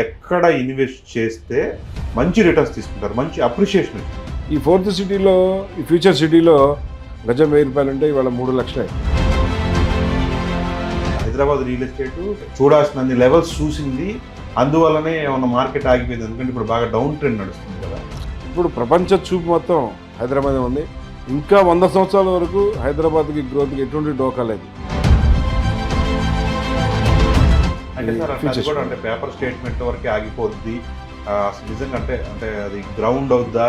ఎక్కడ ఇన్వెస్ట్ చేస్తే మంచి రిటర్న్స్ తీసుకుంటారు, మంచి అప్రిషియేషన్? ఈ ఫోర్త్ సిటీలో, ఈ ఫ్యూచర్ సిటీలో గజం 1000 రూపాయలు అంటే ఇవాళ 3 లక్షలే. హైదరాబాద్ రియల్ ఎస్టేట్ చూడాల్సిన లెవెల్స్ చూసింది, అందువల్లనే ఏమన్నా మార్కెట్ ఆగిపోయింది? ఎందుకంటే ఇప్పుడు బాగా డౌన్ ట్రెండ్ నడుస్తుంది కదా. ఇప్పుడు ప్రపంచ చూపు మొత్తం హైదరాబాద్ ఉంది. ఇంకా 100 సంవత్సరాల వరకు హైదరాబాద్కి గ్రోత్కి ఎటువంటి డోకా లేదు. అంటే సార్ అది కూడా అంటే పేపర్ స్టేట్మెంట్ వరకే ఆగిపోద్ది, అసలు నిజంగా అంటే అంటే అది గ్రౌండ్ అవుద్దా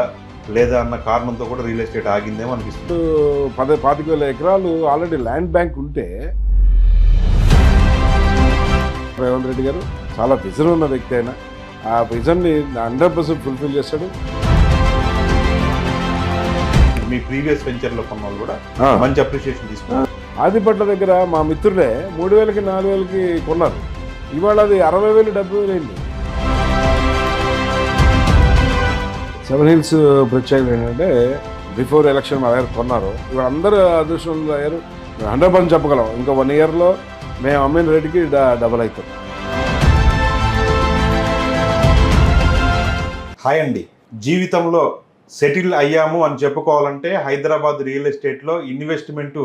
లేదా అన్న కారణంతో కూడా రియల్ ఎస్టేట్ ఆగిందేమో అనిపిస్తుంది. 25,000 ఎకరాలు ఆల్రెడీ ల్యాండ్ బ్యాంక్ ఉంటే రేవంత్ రెడ్డి గారు చాలా విజన్ ఉన్న వ్యక్తి అయినా ఆ విజన్ని 100% ఫుల్ఫిల్ చేస్తాడు. మీ ప్రీవియస్ వెంచర్లో కొన్న వాళ్ళు కూడా మంచి అప్రిషియేషన్ తీసుకున్నారు. ఆదిపట్ల దగ్గర మా మిత్రులే 3,000కి 4,000కి కొన్నారు. ఇవాళ అది 60,000 70,000 అయింది. సెవెన్ హిల్స్ ప్రత్యేకత ఏంటంటే బిఫోర్ ఎలక్షన్ మా దగ్గర కొన్నారు. ఇవాళ అందరూ అదృష్టంలో అయ్యారు. 100% చెప్పగలం, ఇంకా 1 ఇయర్లో మేము అమ్మిన రేటుకి డబల్ అవుతాం. హాయ్ అండి, జీవితంలో సెటిల్ అయ్యాము అని చెప్పుకోవాలంటే హైదరాబాద్ రియల్ ఎస్టేట్లో ఇన్వెస్ట్మెంట్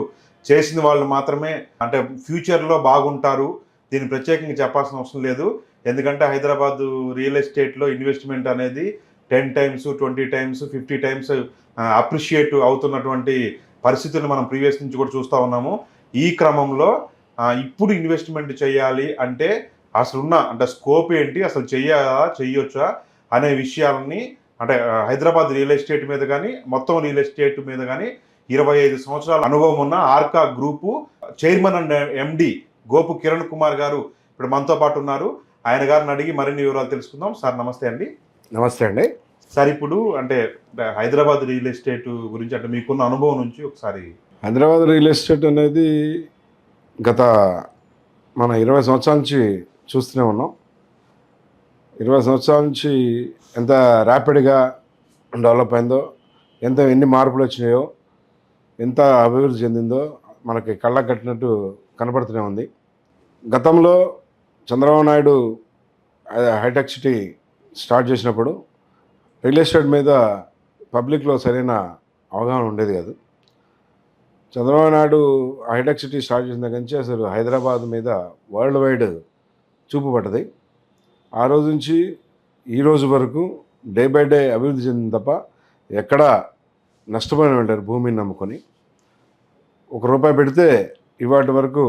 చేసిన వాళ్ళు మాత్రమే అంటే ఫ్యూచర్లో బాగుంటారు. దీన్ని ప్రత్యేకంగా చెప్పాల్సిన అవసరం లేదు. ఎందుకంటే హైదరాబాద్ రియల్ ఎస్టేట్లో ఇన్వెస్ట్మెంట్ అనేది 10 times 20 times 50 times అప్రిషియేట్ అవుతున్నటువంటి పరిస్థితులను మనం ప్రీవియస్ నుంచి కూడా చూస్తూ ఉన్నాము. ఈ క్రమంలో ఇప్పుడు ఇన్వెస్ట్మెంట్ చేయాలి అంటే అసలున్న అంటే స్కోప్ ఏంటి, అసలు చెయ్యొచ్చా అనే విషయాలని అంటే హైదరాబాద్ రియల్ ఎస్టేట్ మీద కానీ మొత్తం రియల్ ఎస్టేట్ మీద కానీ 25 సంవత్సరాల అనుభవం ఉన్న Arka group chairman and MD Gopu Kiran Kumar గారు ఇప్పుడు మనతో పాటు ఉన్నారు. ఆయన గారిని అడిగి మరిన్ని వివరాలు తెలుసుకుందాం. సార్ నమస్తే అండి. నమస్తే అండి. సార్ ఇప్పుడు అంటే హైదరాబాద్ రియల్ ఎస్టేట్ గురించి అంటే మీకున్న అనుభవం నుంచి ఒకసారి. హైదరాబాద్ రియల్ ఎస్టేట్ అనేది గత మన 20 సంవత్సరాల నుంచి చూస్తూనే ఉన్నాం. 20 సంవత్సరాల నుంచి ఎంత ర్యాపిడ్గా డెవలప్ అయిందో, ఎన్ని మార్పులు వచ్చినాయో, ఎంత అభివృద్ధి చెందిందో మనకి కళ్ళకు కట్టినట్టు కనపడుతూనే ఉంది. గతంలో Chandrababu Naidu hi tech city start చేసినప్పుడు రియల్ ఎస్టేట్ మీద పబ్లిక్లో సరైన అవగాహన ఉండేది కాదు. Chandrababu Naidu hi tech city start చేసిన దగ్గర నుంచి అసలు హైదరాబాద్ మీద వరల్డ్ వైడ్ చూపు పడ్డది. ఆ రోజు నుంచి ఈ రోజు వరకు డే బై డే అభివృద్ధి చెందింది తప్ప ఎక్కడా నష్టపోయిన ఉంటారు. భూమిని నమ్ముకొని ₹1 పెడితే ఇవాటి వరకు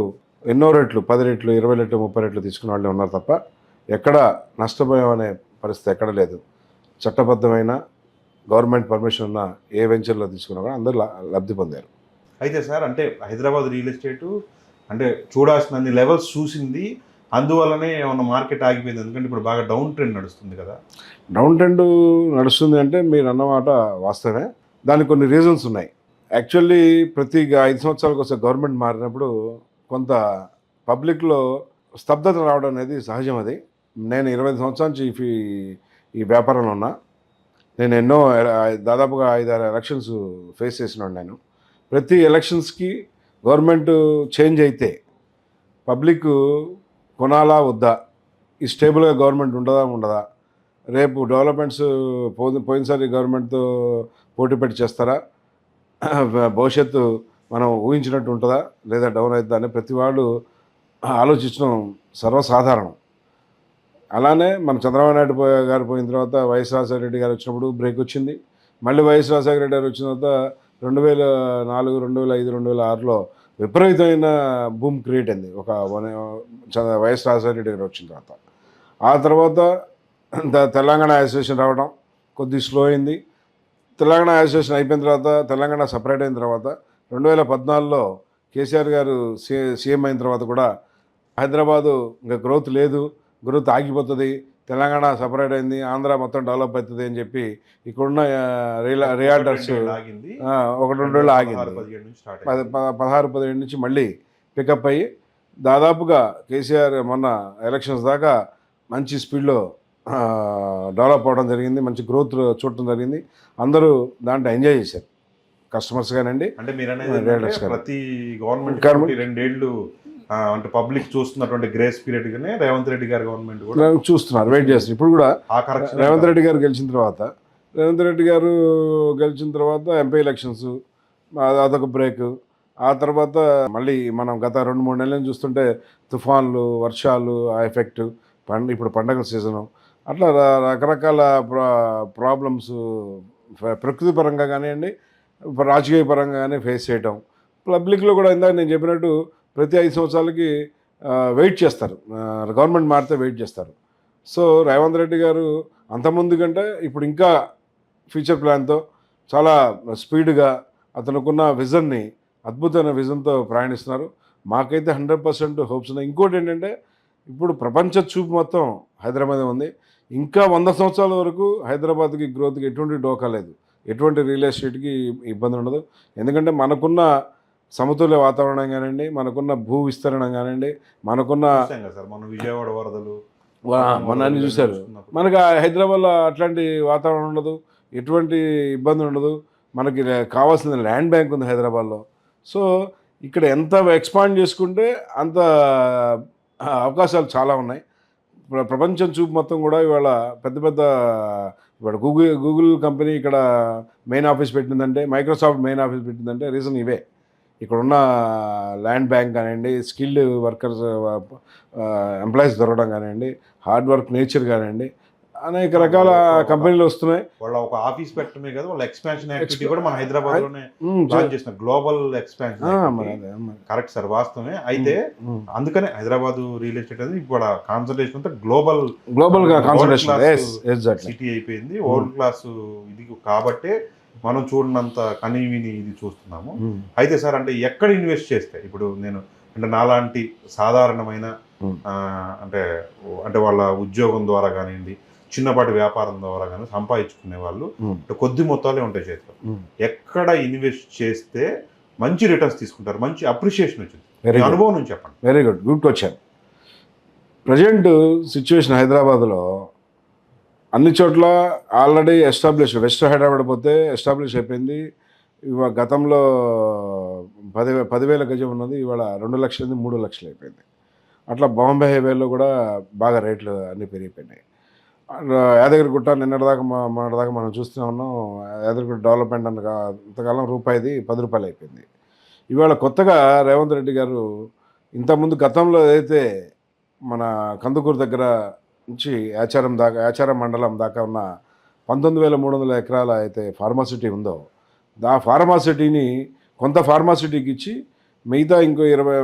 ఎన్నో రెట్లు 10 రెట్లు 20 రెట్లు 30 రెట్లు తీసుకున్న వాళ్ళే ఉన్నారు తప్ప ఎక్కడ నష్టపోయామనే పరిస్థితి ఎక్కడ లేదు. చట్టబద్ధమైన గవర్నమెంట్ పర్మిషన్ ఉన్న ఏ వెంచర్లో తీసుకున్నా కూడా అందరూ లబ్ధి పొందారు. అయితే సార్ అంటే హైదరాబాద్ రియల్ ఎస్టేట్ అంటే చూడాల్సిన లెవెల్స్ చూసింది, అందువల్లనే ఏమన్నా మార్కెట్ ఆగిపోయింది? ఎందుకంటే ఇప్పుడు బాగా డౌన్ ట్రెండ్ నడుస్తుంది కదా. డౌన్ ట్రెండ్ నడుస్తుంది అంటే మీరు అన్నమాట వాస్తవమే. దానికి కొన్ని రీజన్స్ ఉన్నాయి. యాక్చువల్లీ ప్రతి 5 సంవత్సరాలకు ఒకసారి గవర్నమెంట్ మారినప్పుడు కొంత పబ్లిక్లో స్తబ్దత రావడం అనేది సహజం. అది నేను 25 సంవత్సరాల నుంచి ఈ వ్యాపారంలో ఉన్నా. నేను ఎన్నో దాదాపుగా 5-6 ఎలక్షన్స్ ఫేస్ చేసినాను. నేను ప్రతి ఎలక్షన్స్కి గవర్నమెంట్ చేంజ్ అయితే పబ్లిక్ కొనాలా వద్దా, ఈ స్టేబుల్గా గవర్నమెంట్ ఉండదా, రేపు డెవలప్మెంట్స్ పోయినసారి గవర్నమెంట్తో పోటీ పెట్టి చేస్తారా, భవిష్యత్తు మనం ఊహించినట్టు ఉంటుందా లేదా డౌన్ అవుతుందా అని ప్రతి వాళ్ళు ఆలోచించడం సర్వసాధారణం. అలానే మన చంద్రబాబు నాయుడు గారు పోయిన తర్వాత వైఎస్ రాజశేఖర రెడ్డి గారు వచ్చినప్పుడు బ్రేక్ వచ్చింది. మళ్ళీ వైఎస్ రాజశేఖర రెడ్డి గారు వచ్చిన తర్వాత 2004, 2005, 2006లో విపరీతమైన బూమ్ క్రియేట్ అయింది ఒక వైఎస్ రాజశేఖర రెడ్డి గారు వచ్చిన తర్వాత. ఆ తర్వాత తెలంగాణ అసోసియేషన్ రావడం కొద్దిగా స్లో అయింది. తెలంగాణ అసోసియేషన్ అయిపోయిన తర్వాత తెలంగాణ సపరేట్ అయిన తర్వాత 2014లో కేసీఆర్ గారు సీఎం అయిన తర్వాత కూడా హైదరాబాదు ఇంకా గ్రోత్ లేదు, గ్రోత్ ఆగిపోతుంది, తెలంగాణ సపరేట్ అయింది, ఆంధ్ర మొత్తం డెవలప్ అవుతుంది అని చెప్పి ఇక్కడున్న రియాల్టర్స్ 1-2 రోజులు ఆగింది. 16-17 నుంచి మళ్ళీ పికప్ అయ్యి దాదాపుగా కేసీఆర్ మొన్న ఎలక్షన్స్ దాకా మంచి స్పీడ్లో డెవలప్ అవ్వడం జరిగింది, మంచి గ్రోత్ చూడటం జరిగింది. అందరూ దాంట్లో ఎంజాయ్ చేశారు, కస్టమర్స్ కానండి. అంటే మీరు అనేది ప్రతి గవర్నమెంట్ 2 ఏళ్ళు అంటే పబ్లిక్ చూస్తున్నటువంటి గ్రేస్ పీరియడ్ గానే రేవంత్ రెడ్డి గారి గవర్నమెంట్ కూడా చూస్తున్నారు, వెయిట్ చేస్తున్నారు. ఇప్పుడు కూడా ఆ కరెక్షన్ రేవంత్ రెడ్డి గారు గెలిచిన తర్వాత ఎంపీ ఎలక్షన్స్ అదొక బ్రేక్. ఆ తర్వాత మళ్ళీ మనం గత 2-3 నెలలు చూస్తుంటే తుఫాన్లు, వర్షాలు, ఆ ఎఫెక్ట్, ఇప్పుడు పండగల సీజను, అట్లా రకరకాల ప్రాబ్లమ్స్ ప్రకృతి పరంగా కానివ్వండి, రాజకీయ పరంగా కానీ ఫేస్ చేయటం. పబ్లిక్లో కూడా ఇందాక నేను చెప్పినట్టు ప్రతి 5 సంవత్సరాలకి వెయిట్ చేస్తారు, గవర్నమెంట్ మారితే వెయిట్ చేస్తారు. సో రేవంత్ రెడ్డి గారు అంతకుముందు కంటే ఇప్పుడు ఇంకా ఫ్యూచర్ ప్లాన్తో చాలా స్పీడ్గా అతనుకున్న విజన్ని, అద్భుతమైన విజన్తో ప్రయాణిస్తున్నారు. మాకైతే 100% హోప్స్ ఉన్నాయి. ఇంకోటి ఏంటంటే ఇప్పుడు ప్రపంచ చూపు మొత్తం హైదరాబాద్ ఉంది. ఇంకా 100 సంవత్సరాల వరకు హైదరాబాద్కి గ్రోత్కి ఎటువంటి డోకా లేదు, ఎటువంటి రియల్ ఎస్టేట్కి ఇబ్బంది ఉండదు. ఎందుకంటే మనకున్న సమతుల్య వాతావరణం కానివ్వండి, మనకున్న భూ విస్తరణం కానివ్వండి, మనకున్న సార్ మన విజయవాడ వరదలు మన అన్ని చూశారు. మనకు హైదరాబాద్లో అట్లాంటి వాతావరణం ఉండదు, ఎటువంటి ఇబ్బంది ఉండదు. మనకి కావాల్సిన ల్యాండ్ బ్యాంక్ ఉంది హైదరాబాద్లో. సో ఇక్కడ ఎంత ఎక్స్పాండ్ చేసుకుంటే అంత అవకాశాలు చాలా ఉన్నాయి. ప్రపంచం చూపు మొత్తం కూడా ఇవాళ ఇవాళ గూగుల్ కంపెనీ ఇక్కడ మెయిన్ ఆఫీస్ పెట్టిందంటే, మైక్రోసాఫ్ట్ మెయిన్ ఆఫీస్ పెట్టిందంటే రీజన్ ఇవే. ఇక్కడున్న ల్యాండ్ బ్యాంక్ కానివ్వండి, స్కిల్డ్ వర్కర్స్, ఎంప్లాయీస్ దొరకడం కానివ్వండి, హార్డ్ వర్క్ నేచర్ కానివ్వండి, అనేక రకాల కంపెనీలు వస్తున్నాయి. వాళ్ళ ఒక ఆఫీస్ పెట్టడమే కదా, వాళ్ళ ఎక్స్పాన్షన్ యాక్టివిటీ కూడా మన హైదరాబాద్ లోనే ప్లాన్ చేసిన గ్లోబల్ ఎక్స్పాన్షన్. కరెక్ట్ సార్, వాస్తవమే. అయితే అందుకనే హైదరాబాద్ రియల్ ఎస్టేట్ అనేది ఇప్పుడు కాన్సన్ట్రేషన్ అంతా గ్లోబల్ గా సిటీ అయిపోయింది, వరల్డ్ క్లాస్ ఇది. కాబట్టే మనం చూడనంత కనీవిని ఇది చూస్తున్నాము. అయితే సార్, అంటే ఎక్కడ ఇన్వెస్ట్ చేస్తే ఇప్పుడు నేను అంటే నాలాంటి సాధారణమైన అంటే వాళ్ళ ఉద్యోగం ద్వారా కానివ్వండి, చిన్నపాటి వ్యాపారం ద్వారా కానీ సంపాదించుకునే వాళ్ళు కొద్ది మొత్తాలే ఉంటాయి చేతిలో, ఎక్కడ ఇన్వెస్ట్ చేస్తే మంచి రిటర్న్స్ తీసుకుంటారు, మంచి అప్రిషియేషన్ వచ్చింది? అనుభవం నుంచి చెప్పండి. Very good question. Present situation హైదరాబాద్లో అన్ని చోట్ల ఆల్రెడీ ఎస్టాబ్లిష్, వెస్ట్ హైదరాబాద్ పోతే ఎస్టాబ్లిష్ అయిపోయింది. ఇవాళ గతంలో 10,000 గజం ఉన్నది, ఇవాళ 2 లక్షలు 3 లక్షలు అయిపోయింది. అట్లా బాంబే హైవేలో కూడా బాగా రేట్లు అన్నీ పెరిగిపోయినాయి. యాదగిరిగుట్ట మొన్నటిదాకా మనం చూస్తూనే ఉన్నాం. యాదగిరిగుట్ట డెవలప్మెంట్ ఇంతకాలం రూపాయిది 10 రూపాయలు అయిపోయింది. ఇవాళ కొత్తగా రేవంత్ రెడ్డి గారు ఇంతకుముందు గతంలో ఏదైతే మన కందుకూరు దగ్గర నుంచి యాచారం మండలం దాకా ఉన్న 19,300 ఎకరాల అయితే ఫార్మాసిటీ ఉందో, ఆ ఫార్మాసిటీని కొంత ఫార్మాసిటీకి ఇచ్చి మిగతా ఇంకో 20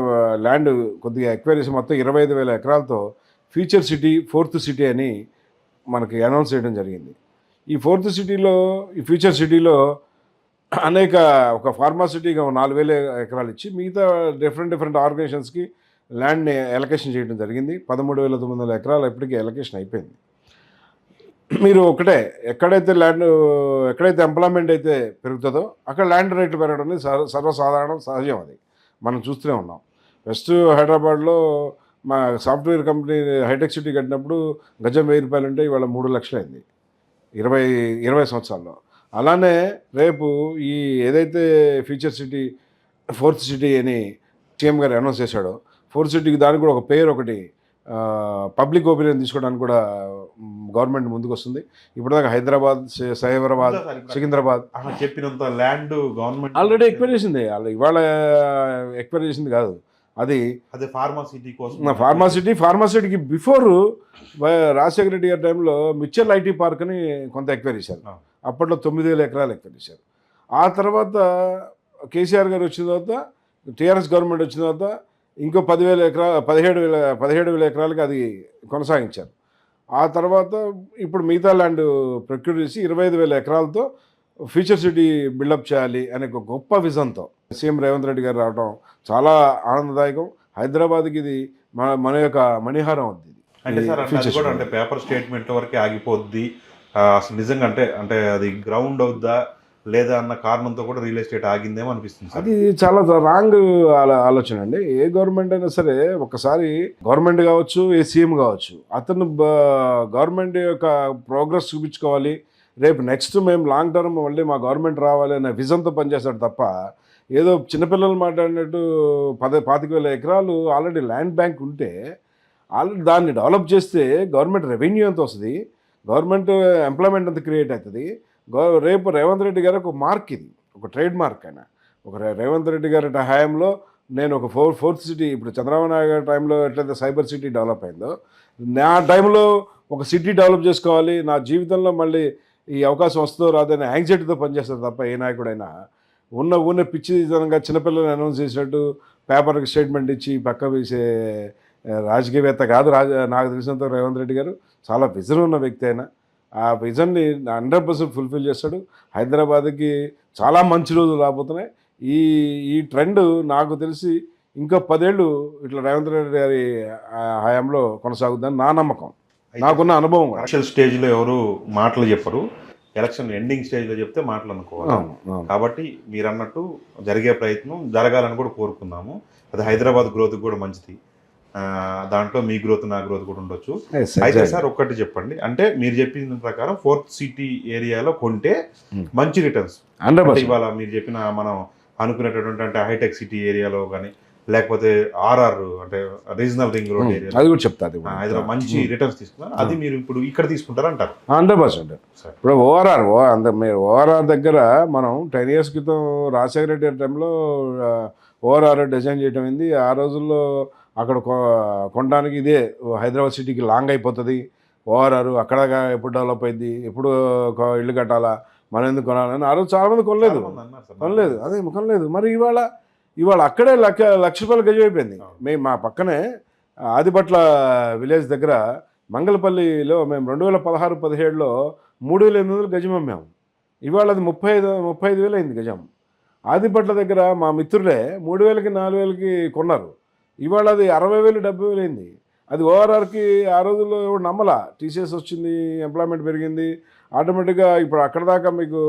ల్యాండ్ కొద్దిగా ఎక్వైర్ చేసి మొత్తం 25,000 ఎకరాలతో ఫ్యూచర్ సిటీ, 4th సిటీ అని మనకి అనౌన్స్ చేయడం జరిగింది. ఈ 4th సిటీలో, ఈ ఫ్యూచర్ సిటీలో అనేక ఒక ఫార్మాసిటీగా 4,000 ఎకరాలు ఇచ్చి మిగతా డిఫరెంట్ ఆర్గనైజేషన్స్కి ల్యాండ్ని ఎలకేషన్ చేయడం జరిగింది. 13,900 ఎకరాలు ఇప్పటికీ ఎలకేషన్ అయిపోయింది. మీరు ఒకటే, ఎక్కడైతే ఎంప్లాయ్మెంట్ అయితే పెరుగుతుందో అక్కడ ల్యాండ్ రేట్లు పెరగడం అనేది సర్వసాధారణం, సహజం. అది మనం చూస్తూనే ఉన్నాం. వెస్ట్ హైదరాబాద్లో మా సాఫ్ట్వేర్ కంపెనీ హైటెక్ సిటీ కట్టినప్పుడు గజం 1,000 రూపాయలు ఉంటే ఇవాళ 3 లక్షలు అయింది 20 సంవత్సరాల్లో. అలానే రేపు ఈ ఏదైతే ఫ్యూచర్ సిటీ, 4th సిటీ అని సీఎం గారు అనౌన్స్ చేశాడో, 4th సిటీకి దానికి కూడా ఒక పేరు, ఒకటి పబ్లిక్ ఒపీనియన్ తీసుకోవడానికి కూడా గవర్నమెంట్ ముందుకు వస్తుంది. ఇప్పటిదాకా హైదరాబాద్, సైబరాబాద్, సికింద్రాబాద్ చెప్పినంత ల్యాండ్ గవర్నమెంట్ ఆల్రెడీ ఎక్వైర్ చేసింది. ఇవాళ ఎక్వైర్ చేసింది కాదు, అది ఫార్మాసిటీ కోసం. ఫార్మాసిటీకి బిఫోర్ రాజశేఖర రెడ్డి గారి టైంలో మిచ్చల్ ఐటీ పార్క్ అని కొంత ఎక్వైర్ చేశారు. అప్పట్లో 9,000 ఎకరాలు ఎక్వైర్ చేశారు. ఆ తర్వాత కేసీఆర్ గారు వచ్చిన తర్వాత, టీఆర్ఎస్ గవర్నమెంట్ వచ్చిన తర్వాత ఇంకో 10,000 ఎకరాలు, 17,000 ఎకరాలకి అది కొనసాగించారు. ఆ తర్వాత ఇప్పుడు మిగతా ల్యాండ్ ప్రొక్యూర్ చేసి 25,000 ఎకరాలతో ఫ్యూచర్ సిటీ బిల్డప్ చేయాలి అనే ఒక గొప్ప విజన్తో సీఎం రేవంత్ రెడ్డి గారు రావడం చాలా ఆనందదాయకం. హైదరాబాద్కి ఇది మన యొక్క మణిహారం అవుద్ది. అంటే సార్ అంటే పేపర్ స్టేట్మెంట్ వరకే ఆగిపోద్ది, అసలు నిజంగా అంటే అది గ్రౌండ్ అవుద్దా లేదా అన్న కారణంతో కూడా రియల్ ఎస్టేట్ ఆగిందేమో అనిపిస్తుంది. అది చాలా రాంగ్ ఆలోచన అండి. ఏ గవర్నమెంట్ అయినా సరే, ఒకసారి గవర్నమెంట్ కావచ్చు, ఏ సీఎం కావచ్చు, అతను గవర్నమెంట్ యొక్క ప్రోగ్రెస్ చూపించుకోవాలి, రేపు నెక్స్ట్ మేము లాంగ్ టర్మ్ మళ్ళీ మా గవర్నమెంట్ రావాలి అనే విజన్తో పనిచేస్తాడు తప్ప ఏదో చిన్నపిల్లలు మాట్లాడినట్టు 25,000 ఎకరాలు ఆల్రెడీ ల్యాండ్ బ్యాంక్ ఉంటే ఆల్రెడీ దాన్ని డెవలప్ చేస్తే గవర్నమెంట్ రెవెన్యూ ఎంత వస్తుంది, గవర్నమెంట్ ఎంప్లాయ్మెంట్ ఎంత క్రియేట్ అవుతుంది. రేపు రేవంత్ రెడ్డి గారు ఒక మార్క్, ఇది ఒక ట్రేడ్ మార్క్. అయినా ఒక రేవంత్ రెడ్డి గారి హయాంలో నేను ఒక ఫోర్త్ సిటీ, ఇప్పుడు చంద్రబాబు నాయుడు గారి టైంలో ఎట్లయితే సైబర్ సిటీ డెవలప్ అయిందో, నా టైంలో ఒక సిటీ డెవలప్ చేసుకోవాలి, నా జీవితంలో మళ్ళీ ఈ అవకాశం వస్తుందో రాదని యాంగ్జైటీతో పనిచేస్తారు తప్ప ఏ నాయకుడైనా ఊనే పిచ్చితనంగా చిన్నపిల్లలు అనౌన్స్ చేసినట్టు పేపర్కి స్టేట్మెంట్ ఇచ్చి పక్క వేసే రాజకీయవేత్త కాదు. నాకు తెలిసినంత రేవంత్ రెడ్డి గారు చాలా విజన్ ఉన్న వ్యక్తి అయినా ఆ విజన్ని 100% ఫుల్ఫిల్ చేస్తాడు. హైదరాబాద్కి చాలా మంచి రోజులు రాబోతున్నాయి. ఈ ట్రెండ్ నాకు తెలిసి ఇంకా 10 ఏళ్ళు ఇట్లా రేవంత్ రెడ్డి గారి హయాంలో కొనసాగుద్దని నా నమ్మకం, నాకున్న అనుభవం. ఎలక్షన్ స్టేజ్లో ఎవరు మాటలు చెప్పరు, ఎలక్షన్ ఎండింగ్ స్టేజ్లో చెప్తే మాటలు అనుకోవాలి. కాబట్టి మీరు అన్నట్టు జరిగే ప్రయత్నం జరగాలని కూడా కోరుకుందాము. అది హైదరాబాద్ గ్రోత్కి కూడా మంచిది. దాంట్లో మీ గ్రోత్ నా గ్రోత్ కూడా ఉండొచ్చు. అయితే సార్ ఒక్కటి చెప్పండి, అంటే మీరు చెప్పిన ప్రకారం 4th సిటీ ఏరియాలో కొంటే మంచి రిటర్న్స్ ఇవాళ మీరు చెప్పిన మనం అనుకునేటటువంటి అంటే హైటెక్ సిటీ ఏరియాలో కానీ లేకపోతే ఆర్ఆర్ అంటే రీజనల్ రింగ్ రోడ్ ఏరియా అది కూడా చెప్తాది హైదరాబాద్ మంచి రిటర్న్స్ తీసుకున్నారు. అది మీరు ఇప్పుడు ఇక్కడ తీసుకుంటారు అంటారు? 100%. ఇప్పుడు మీరు ఓఆర్ఆర్ దగ్గర మనం 10 years క్రితం రాజశేఖర రెడ్డి గారి టైంలో ఓఆర్ఆర్ డిజైన్ చేయడం అయింది. ఆ రోజుల్లో అక్కడ కొనడానికి ఇదే హైదరాబాద్ సిటీకి లాంగ్ అయిపోతుంది ఓఆర్ఆర్, అక్కడ ఎప్పుడు డెవలప్ అయింది, ఎప్పుడు ఇల్లు కట్టాలా, మనం ఎందుకు కొనాలని ఆ రోజు చాలామంది కొనలేదు. అదే కొనలేదు. మరి ఇవాళ అక్కడే లక్ష రూపాయలు గజం అయిపోయింది. మా పక్కనే ఆదిపట్ల విలేజ్ దగ్గర మంగళపల్లిలో మేము 2016-17లో 3,800 గజం అమ్మాము. ఇవాళ అది 35,000 అయింది గజం. ఆదిపట్ల దగ్గర మా మిత్రులే 3,000కి 4,000కి కొన్నారు. ఇవాళ అది 60,000 70,000 అయింది. అది ఓఆర్ఆర్కి ఆ రోజుల్లో ఎవరు నమ్మలా. టీసీఎస్ వచ్చింది, ఎంప్లాయ్మెంట్ పెరిగింది, ఆటోమేటిక్గా ఇప్పుడు అక్కడ దాకా మీకు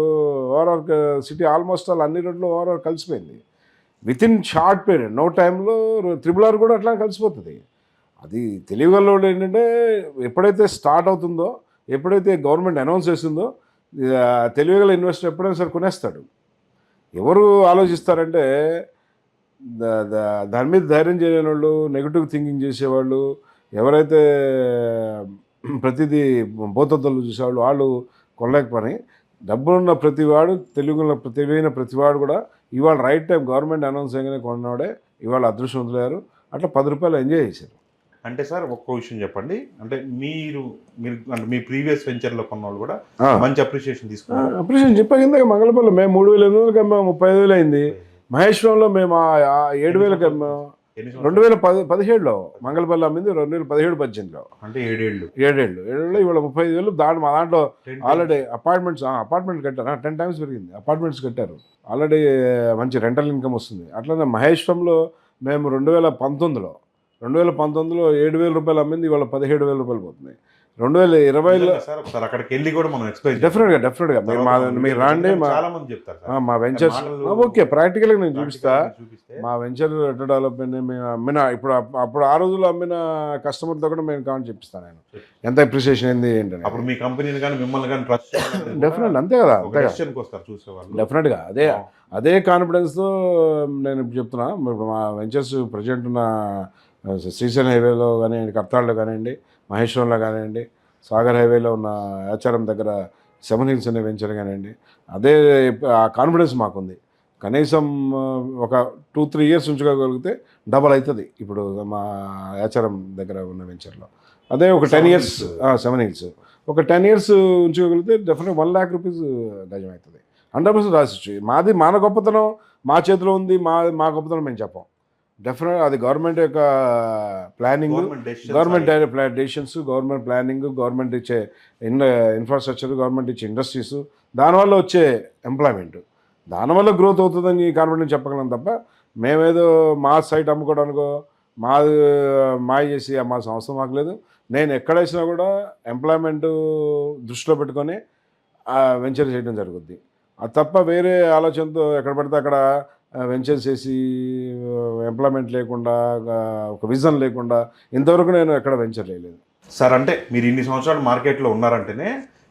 ఓఆర్ఆర్ సిటీ ఆల్మోస్ట్ అన్ని రోడ్లు ఓఆర్ఆర్ కలిసిపోయింది. Within short period no టైంలో RRR కూడా అట్లా కలిసిపోతుంది. అది తెలియగలవాళ్ళు ఏంటంటే ఎప్పుడైతే స్టార్ట్ అవుతుందో, ఎప్పుడైతే గవర్నమెంట్ అనౌన్స్ చేస్తుందో తెలియగల ఇన్వెస్టర్ ఎప్పుడైనా సరే కొనేస్తాడు. ఎవరు ఆలోచిస్తారంటే దాని మీద ధైర్యం చేయలేని వాళ్ళు, నెగిటివ్ థింకింగ్ చేసేవాళ్ళు, ఎవరైతే ప్రతిదీ భూతత్వాలు చూసేవాళ్ళు వాళ్ళు కొనలేకపోయి, డబ్బులున్న ప్రతివాడు, తెలివైన ప్రతివాడు కూడా ఇవాళ రైట్ టైం గవర్నమెంట్ అనౌన్స్ చేయగానే కొన్నవాడే ఇవాళ అదృష్టవంతులయ్యారు. అట్లా 10 రూపాయలు ఎంజాయ్ చేశారు. అంటే సార్ ఒక్క విషయం చెప్పండి, అంటే మీరు అంటే మీ ప్రీవియస్ వెంచర్లో కొన్న వాళ్ళు కూడా మంచి అప్రిషియేషన్ తీసుకున్నారు. అప్రిషియేషన్ చెప్పాక మంగళపల్లి మేము 3,800కి అమ్మాము, 35,000 అయింది. మహేశ్వరంలో మేము 7,000కి అమ్మాము. 2017లో మంగళపల్లి అమ్మింది, 2017-18లో అంటే 7 ఏళ్ళు ఇవాళ 35,000. మా దాంట్లో ఆల్రెడీ అపార్ట్మెంట్ కట్టారు. 10 times పెరిగింది. అపార్ట్మెంట్స్ కట్టారు ఆల్రెడీ, మంచి రెంటల్ ఇన్కమ్ వస్తుంది. అట్లనే మహేశ్వరంలో మేము 2019లో 7,000 రూపాయలు అమ్మింది, ఇవాళ 17,000 రూపాయలు పోతుంది. 2020లో అక్కడికి వెళ్ళి కూడా మనం డెఫినెట్గా మీరు రాండి. మా వెంచర్స్ ఓకే ప్రాక్టికల్గా నేను చూపిస్తా. మా వెంచర్ ఎట్లా డెవలప్మెంట్ మేము అమ్మిన అప్పుడు ఆ రోజుల్లో అమ్మిన కస్టమర్తో కూడా మేము కావాలి చెప్పిస్తాను నేను ఎంత అప్రిషియేషన్ అయింది ఏంటంటే. అప్పుడు మీ కంపెనీని కానీ మిమ్మల్ని కానీ ట్రస్ట్ డెఫినెట్ అంతే కదా, డెఫినెట్గా అదే కాన్ఫిడెన్స్తో నేను చెప్తున్నా. మా వెంచర్స్ ప్రజెంట్ ఉన్న శ్రీశైలం హైవేలో కానివ్వండి, కర్తాళ్ళలో కానివ్వండి, మహేశ్వరంలో కానివ్వండి, సాగర్ హైవేలో ఉన్న ఆచారం దగ్గర 7 Hills అనే వెంచర్ కానివ్వండి, అదే ఆ కాన్ఫిడెన్స్ మాకుంది. కనీసం ఒక 2-3 years ఉంచుకోగలిగితే డబల్ అవుతుంది ఇప్పుడు మా ఆచారం దగ్గర ఉన్న వెంచర్లో. అదే ఒక 10 years 7 Hills ఒక 10 years ఉంచుకోగలిగితే డెఫినెట్గా 1 lakh rupees గజం అవుతుంది. 100% రాసిచ్చు. మన గొప్పతనం మా చేతిలో ఉంది, మా గొప్పతనం మేము చెప్పాం. డెఫినెట్గా అది గవర్నమెంట్ యొక్క planning, government decisions, government planning, government ఇచ్చే ఇన్ఫ్రాస్ట్రక్చర్, గవర్నమెంట్ ఇచ్చే ఇండస్ట్రీస్, దానివల్ల వచ్చే ఎంప్లాయ్మెంట్, దానివల్ల గ్రోత్ అవుతుందని కాన్ఫిడెన్స్ చెప్పగలం తప్ప మేమేదో మా సైట్ అమ్ముకోవడానికో మాయ చేసి మా సంవత్సరం మాకు లేదు. నేను ఎక్కడ వేసినా కూడా ఎంప్లాయ్మెంట్ దృష్టిలో పెట్టుకొని వెంచర్ చేయడం జరుగుద్ది. అది తప్ప వేరే ఆలోచనతో ఎక్కడ పడితే అక్కడ వెంచర్స్ చేసి ఎంప్లాయ్మెంట్ లేకుండా, ఒక విజన్ లేకుండా ఇంతవరకు నేను ఎక్కడ వెంచర్ చేయలేదు సార్. అంటే మీరు ఇన్ని సంవత్సరాలు మార్కెట్లో ఉన్నారంటేనే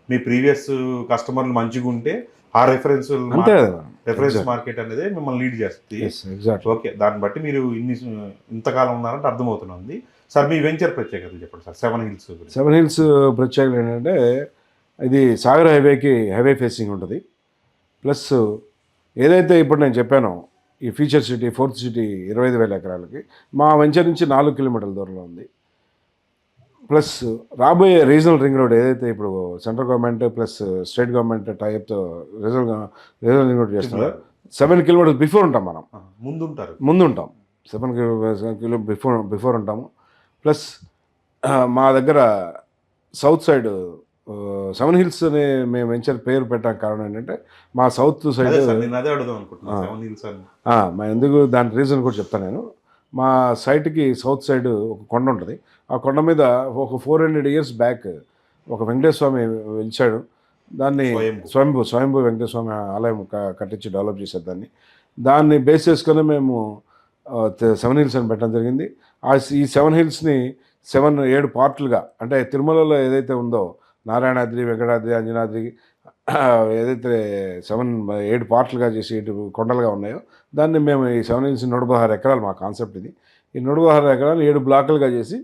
మీ ప్రీవియస్ కస్టమర్లు మంచిగా ఉంటే ఆ రెఫరెన్స్ అంతే కదా. రెఫరెన్స్ మార్కెట్ అనేది మిమ్మల్ని లీడ్ చేస్తుంది. ఎగ్జాక్ట్. ఓకే, దాన్ని బట్టి మీరు ఇంతకాలం ఉన్నారంటే అర్థమవుతుంది. సార్ మీ వెంచర్ ప్రత్యేకతలు చెప్పండి సార్. సెవెన్ హిల్స్ గురించి. సెవెన్ హిల్స్ ప్రత్యేకత ఏంటంటే ఇది సాగర్ హైవే ఫేసింగ్ ఉంటుంది. ప్లస్ ఏదైతే ఇప్పుడు నేను చెప్పానో ఈ ఫ్యూచర్ సిటీ, ఫోర్త్ సిటీ 25,000 ఎకరాలకి మా వెంచర్ నుంచి 4 కిలోమీటర్ల దూరంలో ఉంది. ప్లస్ రాబోయే రీజనల్ రింగ్ రోడ్ ఏదైతే ఇప్పుడు central government plus state government టైప్తో రీజనల్ రింగ్ రోడ్ చేస్తున్నారో 7 కిలోమీటర్స్ బిఫోర్ ఉంటాం మనం. ముందు ఉంటాం. 7 కిలోమీటర్ బిఫోర్ ఉంటాము. ప్లస్ మా దగ్గర సౌత్ సైడ్ సెవెన్ హిల్స్ అనే మేము వెంచర్ పేరు పెట్టడానికి కారణం ఏంటంటే మా సౌత్ సైడ్ మా ఎందుకు దాని రీజన్ కూడా చెప్తాను నేను. మా సైట్కి సౌత్ సైడ్ ఒక కొండ ఉంటుంది. ఆ కొండ మీద ఒక 400 years బ్యాక్ ఒక వెంకటేశ్వర స్వామి వెలిచాడు. దాన్ని స్వయంభూ వెంకటేశ్వర స్వామి ఆలయం కట్టించి డెవలప్ చేశారు. దాన్ని బేస్ చేసుకొని మేము సెవెన్ హిల్స్ అని పెట్టడం జరిగింది. ఈ 7 హిల్స్ని 7 పార్ట్లుగా, అంటే తిరుమలలో ఏదైతే ఉందో నారాయణాద్రి, వెంకటాద్రి, అంజనాద్రి ఏదైతే 7 పార్ట్లుగా చేసి 7 కొండలుగా ఉన్నాయో దాన్ని మేము ఈ 7 హిల్స్ 116 ఎకరాలు మా కాన్సెప్ట్ ఇది. ఈ 116 ఎకరాలు 7 బ్లాకులుగా చేసి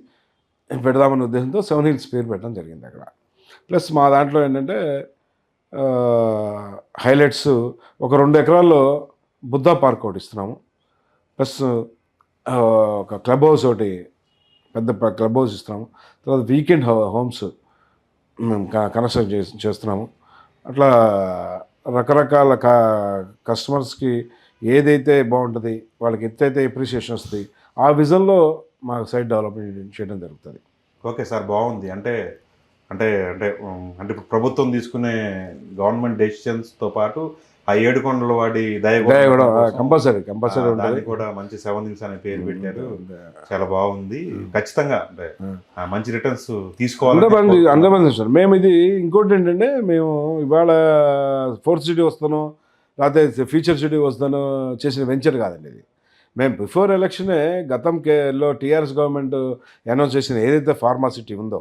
పెడదామనే ఉద్దేశంతో 7 హిల్స్ పేరు పెట్టడం జరిగింది అక్కడ. ప్లస్ మా దాంట్లో ఏంటంటే హైలైట్స్ ఒక 2 ఎకరాల్లో బుద్ధా పార్క్ ఒకటి ఇస్తున్నాము. ప్లస్ ఒక క్లబ్ హౌస్ ఒకటి, పెద్ద క్లబ్ హౌస్ ఇస్తున్నాము. తర్వాత వీకెండ్ హోమ్స్ మేము కన్స్ట్రక్ట్ చేస్తున్నాము. అట్లా రకరకాల కస్టమర్స్కి ఏదైతే బాగుంటుంది, వాళ్ళకి ఎంతైతే ఎప్రిషియేషన్ వస్తుంది, ఆ విజన్లో మా సైట్ డెవలప్మెంట్ చేయడం జరుగుతుంది. ఓకే సార్, బాగుంది. అంటే అంటే అంటే అంటే ఇప్పుడు ప్రభుత్వం తీసుకునే గవర్నమెంట్ డెసిషన్స్తో పాటు ఆ 7 కొండల వాడి దయ కూడా కంపల్సరీ దాన్ని కూడా మంచి 7 హిల్స్ అనే పేరు పెట్టారు. చాలా బాగుంది. ఖచ్చితంగా అంటే మంచి రిటర్న్స్ తీసుకోవాలి. సార్ మేము ఇది ఇంకోటి ఏంటంటే మేము ఇవాళ ఫోర్త్ సిటీ వస్తాను, లేకపోతే ఫ్యూచర్ సిటీ వస్తాను చేసిన వెంచర్ కాదండి ఇది. మేము బిఫోర్ ఎలక్షనే గతంలో టీఆర్ఎస్ గవర్నమెంట్ అనౌన్స్ చేసిన ఏదైతే ఫార్మాసిటీ ఉందో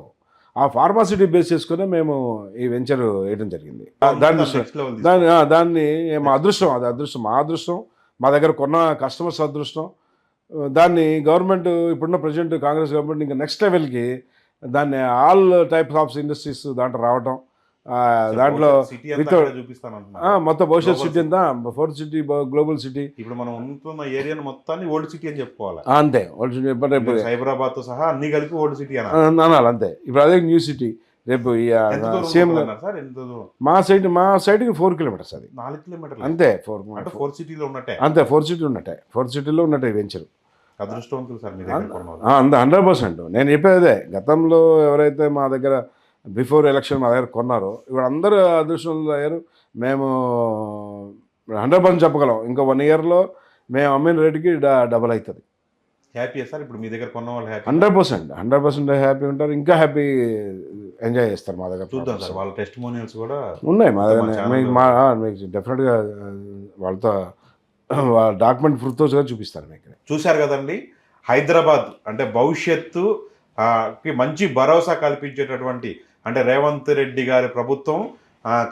ఆ ఫార్మాసిటీ బేస్ చేసుకునే మేము ఈ వెంచర్ వేయడం జరిగింది. దాన్ని మా అదృష్టం, అది అదృష్టం, మా అదృష్టం, మా దగ్గర కొన్న కస్టమర్స్ అదృష్టం. దాన్ని గవర్నమెంట్ ఇప్పుడున్న ప్రజెంట్ కాంగ్రెస్ గవర్నమెంట్ ఇంకా నెక్స్ట్ లెవెల్కి దాన్ని ఆల్ టైప్స్ ఆఫ్ ఇండస్ట్రీస్ దాంట్లో రావటం, దాంట్లో మొత్తం భవిష్యత్ సిటీ అంతా ఫోర్త్ సిటీ గ్లోబల్ సిటీ. ఇప్పుడు మనం ఉంటున్న ఏరియా మొత్తాన్ని ఓల్డ్ సిటీ అని చెప్పుకోవాలి. అంతే, ఓల్డ్ సిటీ. సైబరాబాద్ తో సహా అన్ని కలిపి ఓల్డ్ సిటీ అనాలి అంతే. ఇప్పుడు అదే న్యూ సిటీ. రేపు సీఎం మా సైడ్కి 4 కిలోమీటర్స్, అది 4 కిలోమీటర్లు అంతే. 4 సిటీలో ఉన్నట్టే. అంతే, 4 సిటీలో ఉన్నట్టే వెంచర్. అదృష్టవంతులు సార్ 100%. నేను చెప్పేదే, గతంలో ఎవరైతే మా దగ్గర బిఫోర్ ఎలక్షన్ మా దగ్గర కొన్నారో ఇప్పుడు అందరూ అదృష్టంలో అయ్యారు. మేము 100% చెప్పగలం, ఇంకా 1 yearలో మేము అమ్మిన రేటుకి డబల్ అవుతుంది. హ్యాపీ సార్ ఇప్పుడు మీ దగ్గర కొన్న వాళ్ళు? 100% హ్యాపీ ఉంటారు, ఇంకా హ్యాపీ ఎంజాయ్ చేస్తారు మా దగ్గర. చూద్దాం సార్, వాళ్ళ టెస్టిమోనియల్స్ కూడా ఉన్నాయి మా దగ్గర. మీకు డెఫినెట్గా వాళ్ళతో వాళ్ళ డాక్యుమెంట్ ప్రూఫ్తో చూపిస్తారు మీకు. చూశారు కదండి, హైదరాబాద్ అంటే భవిష్యత్తు మంచి భరోసా కల్పించేటటువంటి, అంటే రేవంత్ రెడ్డి గారి ప్రభుత్వం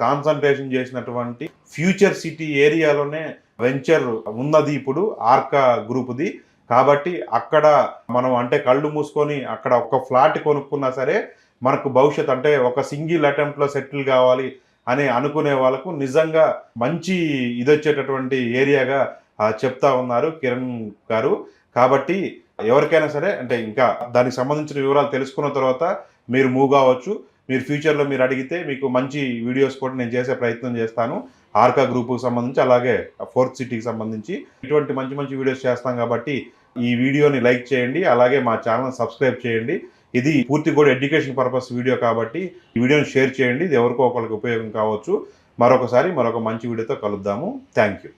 కాన్సన్ట్రేషన్ చేసినటువంటి ఫ్యూచర్ సిటీ ఏరియాలోనే వెంచర్ ఉన్నది ఇప్పుడు ఆర్కా గ్రూప్ది. కాబట్టి అక్కడ మనం అంటే కళ్ళు మూసుకొని అక్కడ ఒక ఫ్లాట్ కొనుక్కున్నా సరే మనకు భవిష్యత్, అంటే ఒక సింగిల్ అటెంప్ట్లో సెటిల్ కావాలి అని అనుకునే వాళ్ళకు నిజంగా మంచి ఇది వచ్చేటటువంటి ఏరియాగా చెప్తా ఉన్నారు కిరణ్ గారు. కాబట్టి ఎవరికైనా సరే అంటే ఇంకా దానికి సంబంధించిన వివరాలు తెలుసుకున్న తర్వాత మీరు మూవ్ కావచ్చు. మీరు ఫ్యూచర్లో మీరు అడిగితే మీకు మంచి వీడియోస్ కూడా నేను చేసే ప్రయత్నం చేస్తాను. ఆర్కా గ్రూప్కి సంబంధించి, అలాగే ఫోర్త్ సిటీకి సంబంధించి ఇటువంటి మంచి మంచి వీడియోస్ చేస్తాం. కాబట్టి ఈ వీడియోని లైక్ చేయండి, అలాగే మా ఛానల్ సబ్స్క్రైబ్ చేయండి. ఇది పూర్తి కూడా ఎడ్యుకేషన్ పర్పస్ వీడియో కాబట్టి ఈ వీడియోని షేర్ చేయండి. ఇది ఎవరికో ఒకరికి ఉపయోగం కావచ్చు. మరొక మంచి వీడియోతో కలుద్దాము. Thank you.